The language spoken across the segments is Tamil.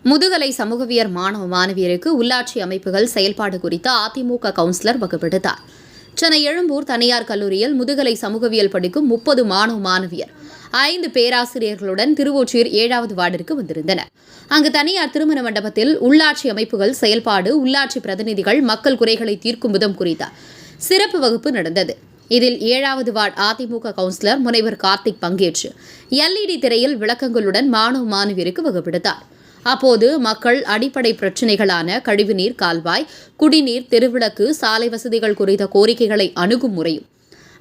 முதுகலை சமூகவியல் மாணவ மாணவியருக்கு உள்ளாட்சி அமைப்புகள் செயல்பாடு குறித்து அதிமுக கவுன்சிலர் வகுப்பெடுத்தார். சென்னை எழும்பூர் தனியார் கல்லூரியில் முதுகலை சமூகவியல் படிக்கும் 30 மாணவ மாணவியர் 5 பேராசிரியர்களுடன் திருவொற்றியூர் 7வது வார்டிற்கு வந்திருந்தனர். அங்கு தனியார் திருமண மண்டபத்தில் உள்ளாட்சி அமைப்புகள் செயல்பாடு, உள்ளாட்சி பிரதிநிதிகள் மக்கள் குறைகளை தீர்க்கும் விதம் குறித்த சிறப்பு வகுப்பு நடந்தது. இதில் 7வது வார்டு அதிமுக கவுன்சிலர் முனைவர் கார்த்திக் பங்கேற்று LED திரையில் விளக்கங்களுடன் மாணவ மாணவியருக்கு வகுப்பெடுத்தார். அப்போது மக்கள் அடிப்படை பிரச்சினைகளான கழிவுநீர் கால்வாய், குடிநீர், தெருவிளக்கு, சாலை வசதிகள் குறித்த கோரிக்கைகளை அணுகும் முறையும்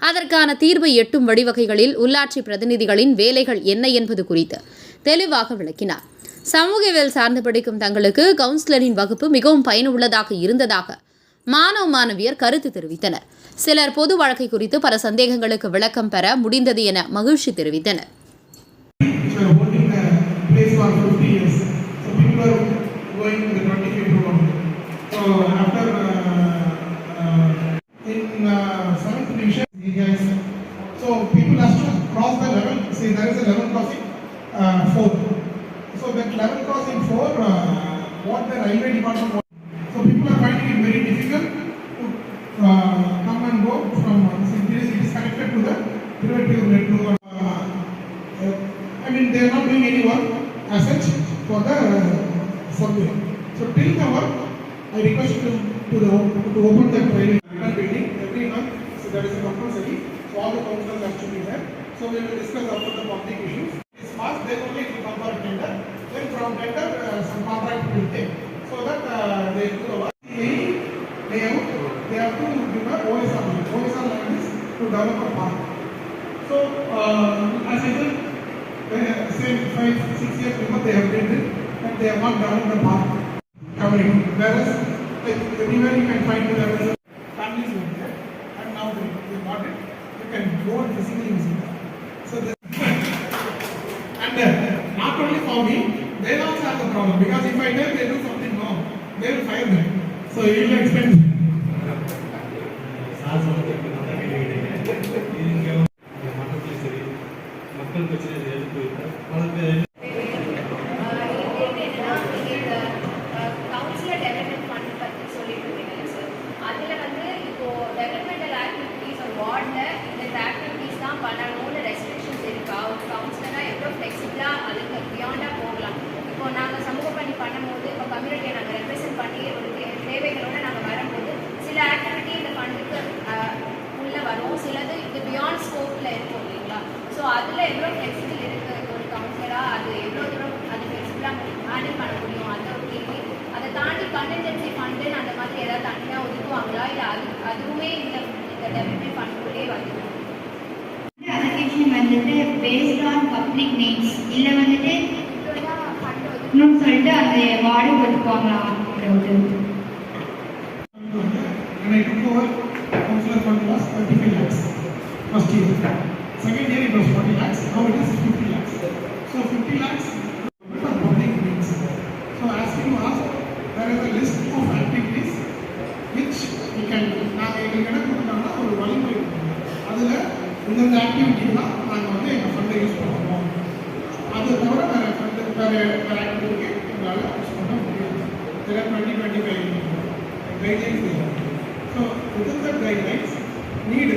அதற்கான தீர்வை எட்டும் வழிவகைகளில் உள்ளாட்சி பிரதிநிதிகளின் வேலைகள் என்ன என்பது குறித்து தெளிவாக விளக்கினார். சமூகவியல் சார்ந்து படிக்கும் தங்களுக்கு கவுன்சிலரின் வகுப்பு மிகவும் பயனுள்ளதாக இருந்ததாக மாணவ மாணவியர் கருத்து தெரிவித்தனர். சிலர் பொது வழக்கை குறித்து பல சந்தேகங்களுக்கு விளக்கம் பெற முடிந்தது என மகிழ்ச்சி தெரிவித்தனர். So people have to cross the level. See, there is a level crossing 4. So that level crossing 4, what the railway department wants. So people are finding it very difficult to come and go from. It is connected to the Tiruvallur metro. I mean, they are not doing any work as such for the subway. So till the work, I request to open the railway building every month. So that is a compulsory. So all the councillors have to be there. So we will discuss about the public issues. This fast, then only it will come for tender. Then from tender, some contract will take. So that they do the work. They have to give a OSR line. OSR line is to develop a park. So as I said, same 5-6 years before they have did it, and they have not developed the park covering. Whereas like everywhere you can find there is families over there, and now they got it. You can go and physically visit them. So this and not only for me, they also have the problem because if I tell they do something wrong, they will fire me. So it will expense. சிலது இது பியாண்ட் ஸ்கோப்பில் இருக்கும் இல்லைங்களா? ஸோ அதில் எவ்வளோ ஃப்ளெக்சிபிள் இருக்குது ஒரு கவுன்சிலராக, அது எவ்வளோ தூரம் அது ஃப்ளெக்சிபிளாக ஹேண்டில் பண்ண முடியும் அந்த ஒரு கேள்வி. அதை தாண்டி கண்டென்ஜென்சி ஃபண்டுன்னு அந்த மாதிரி ஏதாவது தனியாக ஒதுக்குவாங்களா, இல்லை அதுவுமே இந்த டெவலப்மெண்ட் ஃபண்டுக்குள்ளே வந்துடும்? அலோகேஷன் வந்துட்டு பேஸ்ட் ஆன் பப்ளிக் நீட்ஸ் இல்லை வந்துட்டு ஃபண்டு ஒதுக்கணும்னு சொல்லிட்டு அந்த ward ஒதுக்குவாங்களா? Councillor fund was 35 lakhs first year. Second year it was 40 lakhs. Now it is 50 lakhs. So 50 lakhs for public needs. So as you asked, there is a list of activities which we can do. நாங்கள் எங்களுக்கு என்ன கொடுத்தாங்கன்னா ஒரு வழிமுறை அதில் இந்தந்த ஆக்டிவிட்டிலாம் நாங்கள் வந்து எங்கள் ஃபண்டை யூஸ் பண்ணுவோம். அது தவிர வேறு ஃபண்டு வேறு ஆக்டிவிட்டிக்கு எங்களால் யூஸ் பண்ண முடியாது. There are 20-25 guidelines there. So within the guidelines, need